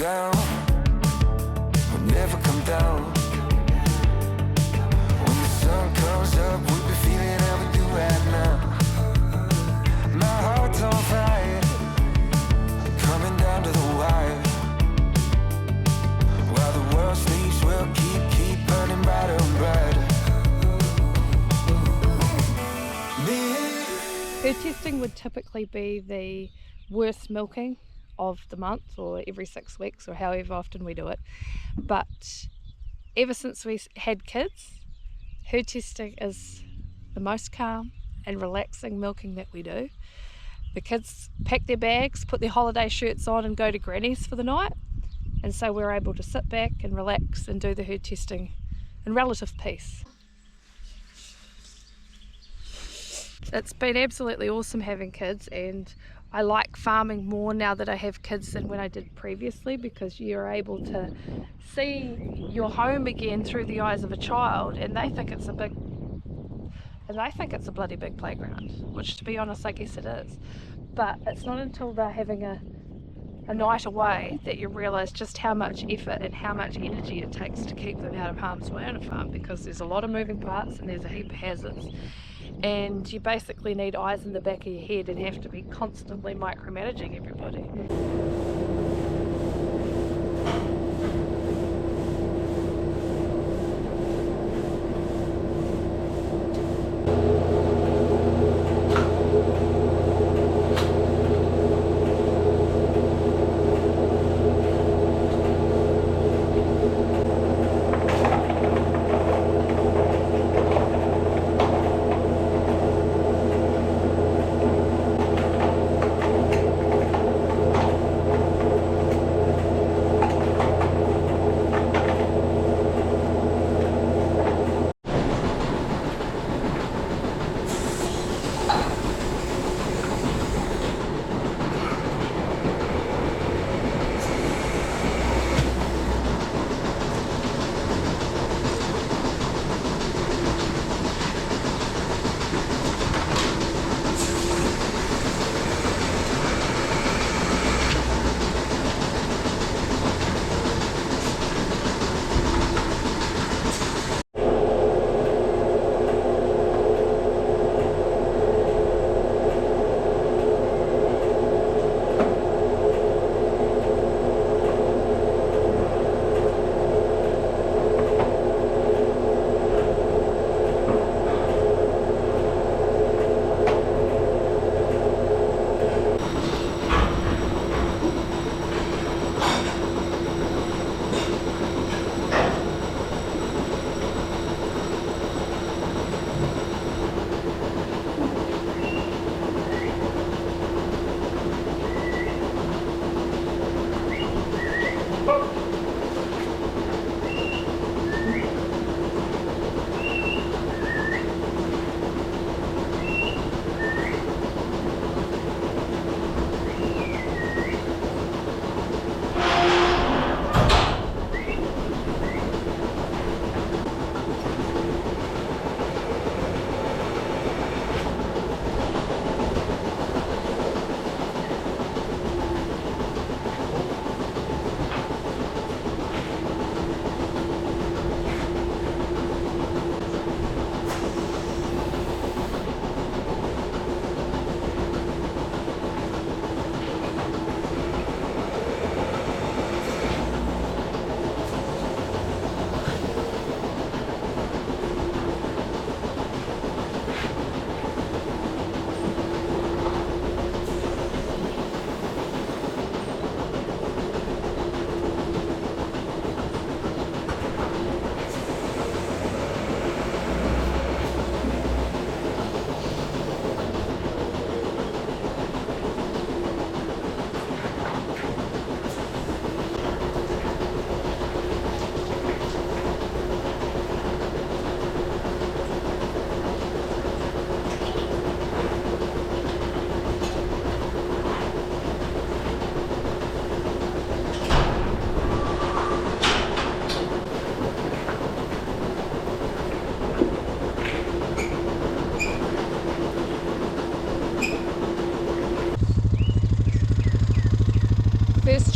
ground will never come down. When the sun comes up, we'll be feeling how we do right now. My heart's on fire, coming down to the wire. While the world sleeps, we'll keep burning brighter and brighter. Herd testing would typically be the worst milking of the month, or every 6 weeks, or however often we do it. But ever since we had kids, herd testing is the most calm and relaxing milking that we do. The kids pack their bags, put their holiday shirts on and go to granny's for the night, and so we're able to sit back and relax and do the herd testing in relative peace. It's been absolutely awesome having kids, and I like farming more now that I have kids than when I did previously, because you're able to see your home again through the eyes of a child, and they think it's a bloody big playground, which, to be honest, I guess it is. But it's not until they're having a night away that you realise just how much effort and how much energy it takes to keep them out of harm's way on a farm, because there's a lot of moving parts and there's a heap of hazards. And you basically need eyes in the back of your head and have to be constantly micromanaging everybody.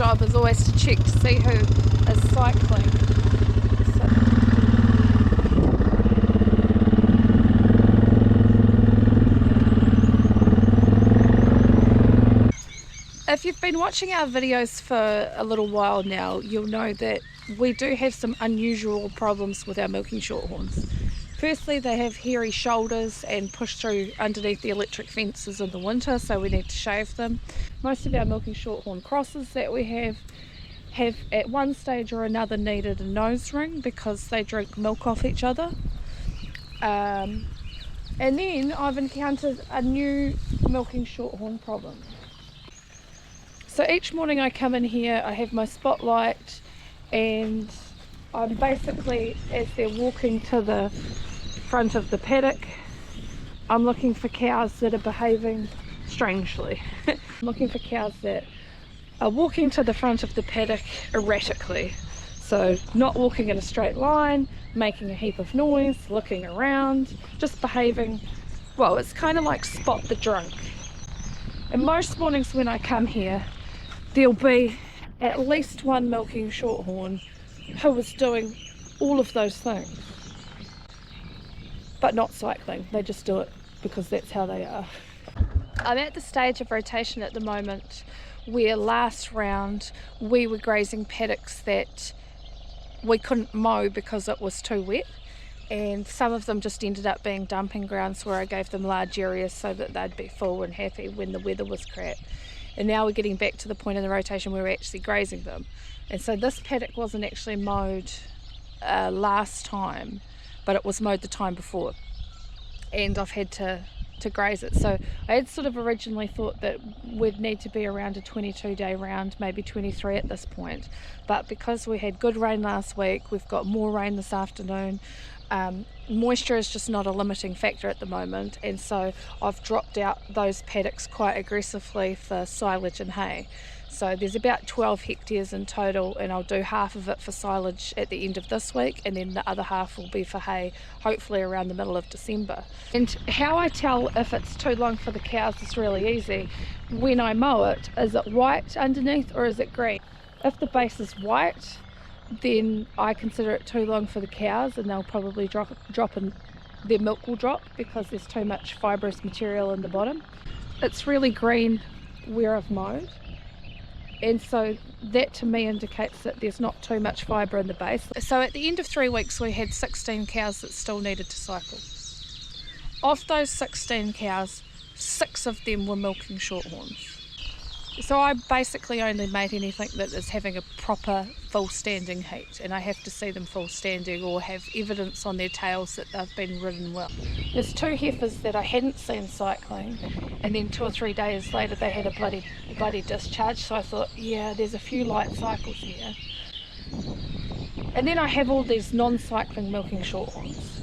job is always to check to see who is cycling. If you've been watching our videos for a little while now, you'll know that we do have some unusual problems with our milking shorthorns. Firstly, they have hairy shoulders and push through underneath the electric fences in the winter, so we need to shave them. Most of our milking shorthorn crosses that we have at one stage or another needed a nose ring because they drink milk off each other. And then I've encountered a new milking shorthorn problem. So each morning I come in here, I have my spotlight, and I'm basically, as they're walking to the front of the paddock, I'm looking for cows that are behaving strangely. I'm looking for cows that are walking to the front of the paddock erratically. So not walking in a straight line, making a heap of noise, looking around, just behaving, well, it's kind of like spot the drunk. And most mornings when I come here, there'll be at least one milking shorthorn who is doing all of those things, but not cycling. They just do it because that's how they are. I'm at the stage of rotation at the moment where last round we were grazing paddocks that we couldn't mow because it was too wet, and some of them just ended up being dumping grounds where I gave them large areas so that they'd be full and happy when the weather was crap. And now we're getting back to the point in the rotation where we're actually grazing them. And so this paddock wasn't actually mowed last time, but it was mowed the time before. And I've had to graze it. So I had sort of originally thought that we'd need to be around a 22-day round, maybe 23 at this point. But because we had good rain last week, we've got more rain this afternoon. Moisture is just not a limiting factor at the moment, and so I've dropped out those paddocks quite aggressively for silage and hay. So there's about 12 hectares in total, and I'll do half of it for silage at the end of this week, and then the other half will be for hay, hopefully around the middle of December. And how I tell if it's too long for the cows is really easy. When I mow it, is it white underneath or is it green? If the base is white, then I consider it too long for the cows, and they'll probably drop in, their milk will drop because there's too much fibrous material in the bottom. It's really green where I've mowed, and so that to me indicates that there's not too much fibre in the base. So at the end of 3 weeks we had 16 cows that still needed to cycle. Of those 16 cows, 6 of them were milking shorthorns. So I basically only mate anything that is having a proper full standing heat, and I have to see them full standing or have evidence on their tails that they've been ridden well. There's 2 heifers that I hadn't seen cycling, and then 2 or 3 days later they had a bloody discharge, so I thought, yeah, there's a few light cycles here. And then I have all these non-cycling milking shorthorns.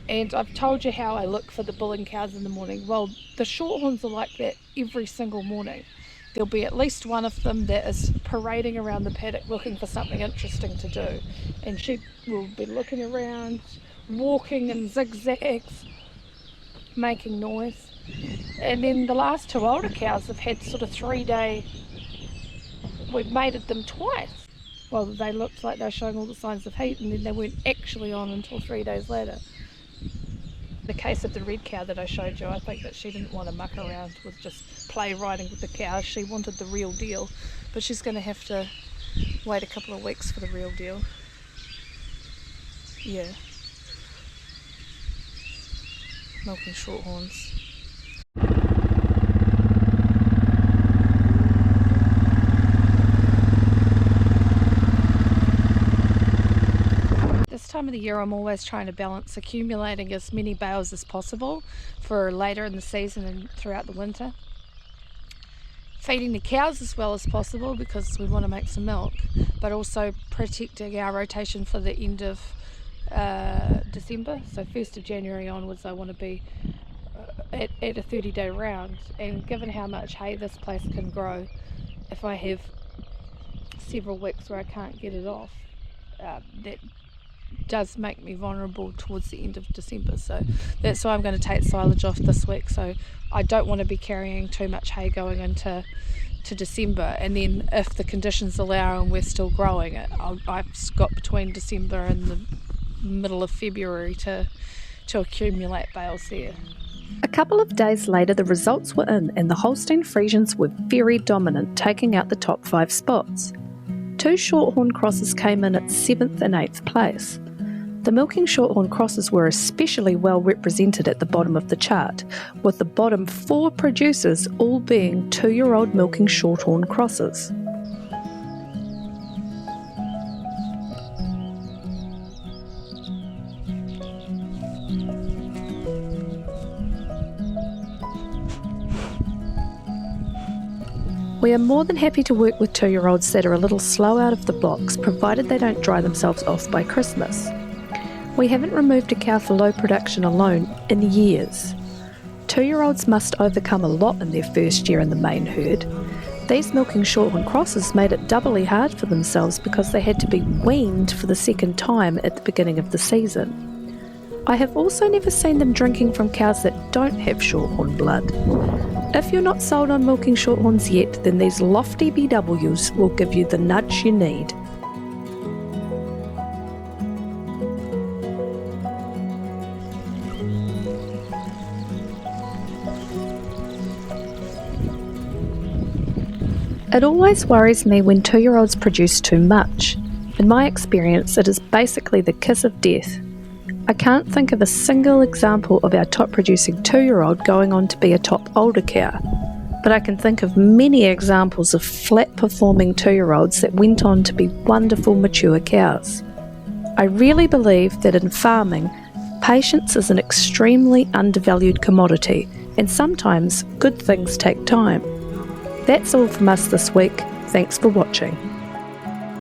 And I've told you how I look for the bulling cows in the morning. Well, the shorthorns are like that every single morning. There'll be at least one of them that is parading around the paddock looking for something interesting to do. And she will be looking around, walking in zigzags, making noise. And then the last 2 older cows have had sort of 3-day, we've mated them twice. Well, they looked like they were showing all the signs of heat, and then they weren't actually on until 3 days later. The case of the red cow that I showed you, I think that she didn't want to muck around with just play riding with the cows. She wanted the real deal, but she's going to have to wait a couple of weeks for the real deal. Yeah. Milking shorthorns. This time of the year I'm always trying to balance accumulating as many bales as possible for later in the season and throughout the winter. Feeding the cows as well as possible because we want to make some milk, but also protecting our rotation for the end of December. So 1st of January onwards I want to be at a 30-day round, and given how much hay this place can grow, if I have several weeks where I can't get it off, that does make me vulnerable towards the end of December. So that's why I'm going to take silage off this week. So I don't want to be carrying too much hay going into December, and then if the conditions allow and we're still growing it, I've got between December and the middle of February to accumulate bales there. A couple of days later, the results were in, and the Holstein Friesians were very dominant, taking out the top 5 spots. 2 Shorthorn crosses came in at 7th and 8th place. The milking Shorthorn crosses were especially well represented at the bottom of the chart, with the bottom 4 producers all being 2-year-old milking Shorthorn crosses. We are more than happy to work with 2-year-olds that are a little slow out of the blocks, provided they don't dry themselves off by Christmas. We haven't removed a cow for low production alone in years. 2-year-olds must overcome a lot in their first year in the main herd. These milking Shorthorn crosses made it doubly hard for themselves because they had to be weaned for the second time at the beginning of the season. I have also never seen them drinking from cows that don't have Shorthorn blood. If you're not sold on milking Shorthorns yet, then these lofty BWs will give you the nudge you need. It always worries me when 2-year-olds produce too much. In my experience, it is basically the kiss of death. I can't think of a single example of our top producing 2-year-old going on to be a top older cow, but I can think of many examples of flat performing 2-year-olds that went on to be wonderful mature cows. I really believe that in farming, patience is an extremely undervalued commodity, and sometimes good things take time. That's all from us this week. Thanks for watching.